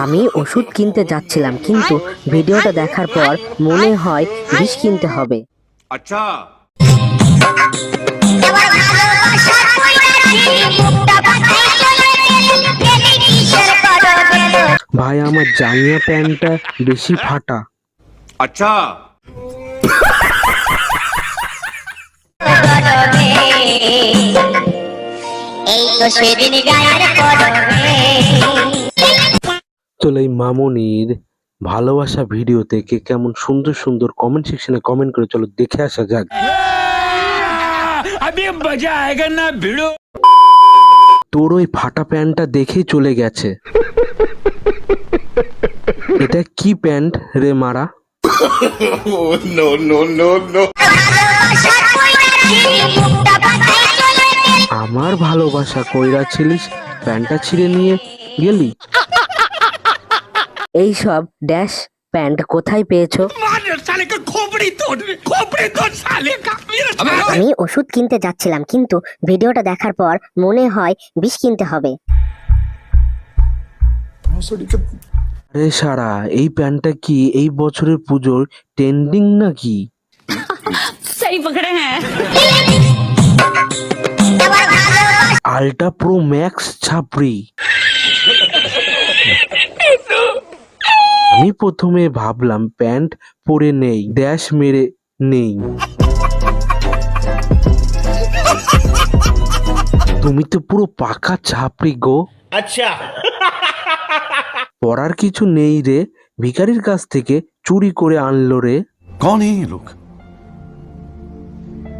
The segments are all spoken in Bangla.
আমি ওষুধ কিনতে যাচ্ছিলাম, কিন্তু ভিডিওটা দেখার পর মনে হয় বিষ কিনতে হবে। अच्छा ভাই আমার জাঙ্গিয়া প্যান্টটা বেশি ফাটা। अच्छा তো এই মামনির ভালোবাসা ভিডিওতে কে কেমন সুন্দর সুন্দর কমেন্ট সেকশনে কমেন্ট করে, চলো দেখে আসা যাক। अभी मजा आएगा ना भिड़ो। তোর ওই ফাটা প্যান্টটা দেখেই চলে গেছে। এটা কি প্যান্ট রে মারা? नो नो नो नो আমার ভালোবাসা কইরা ছিলিস, প্যান্টটা ছিঁড়ে নিয়ে গেলি। এই সব ড্যাশ প্যান্ট কোথায় পেয়েছো? साले का खोपड़ी तोड़ साले का। আমি ওষুধ কিনতে যাচ্ছিলাম, কিন্তু ভিডিওটা দেখার পর মনে হয় বিষ কিনতে হবে। আরে সারা, এই প্যান্টটা কি এই বছরের পুজোর ট্রেন্ডিং নাকি? सही पकड़े हैं। আল্ট্রা প্রো ম্যাক্স ছাপড়ি। আমি প্রথমে ভাবলাম প্যান্ট পরে নেই, ড্যাশ মেরে নেই। তুমি তো পুরো পাকা ছাপড়ি গো। अच्छा পরার কিছু নেই রে, ভিখারির কাছ থেকে চুরি করে আনলো রে। कौन है ये लोग?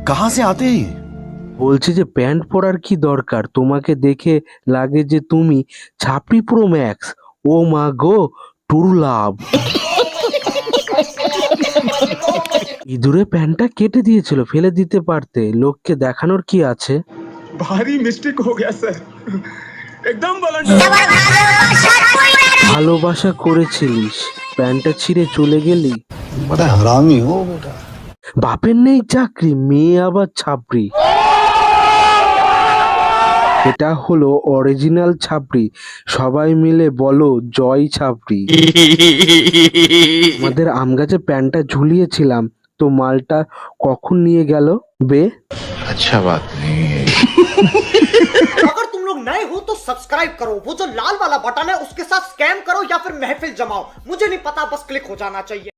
कहां से आते हैं ये? বলছে যে প্যান্ট পরার কি দরকার, তোমাকে দেখে লাগে যে তুমি ছাপড়ি প্রো ম্যাক্স। ও মা গো, টুরু লাভ। ইঁদুরে প্যান্টটা কেটে দিয়েছিল, ফেলে দিতে পারতে, লোককে দেখানোর কি আছে। भारी मिस्टेक हो गया सर, एकदम ब्लंडर। ভালোবাসা করেছিলিস, প্যান্টটা ছিঁড়ে চলে গেলি। बड़ा हरामी हो बेटा। বাপের নেই চাকরি, মেয়ে আবার ছাপড়ি। এটা হলো অরিজিনাল ছাপড়ি, সবাই মিলে বলো জয় ছাপড়ি। আমাদের আম গাছে প্যান্টটা ঝুলিয়েছিলাম, তো মালটা কখন নিয়ে গেল বে? अच्छा बात नहीं है। अगर तुम लोग नए हो तो सब्सक्राइब करो, वो जो लाल वाला बटन है उसके साथ स्कैम करो या फिर महफिल जमाओ, मुझे नहीं पता, बस क्लिक हो जाना चाहिए।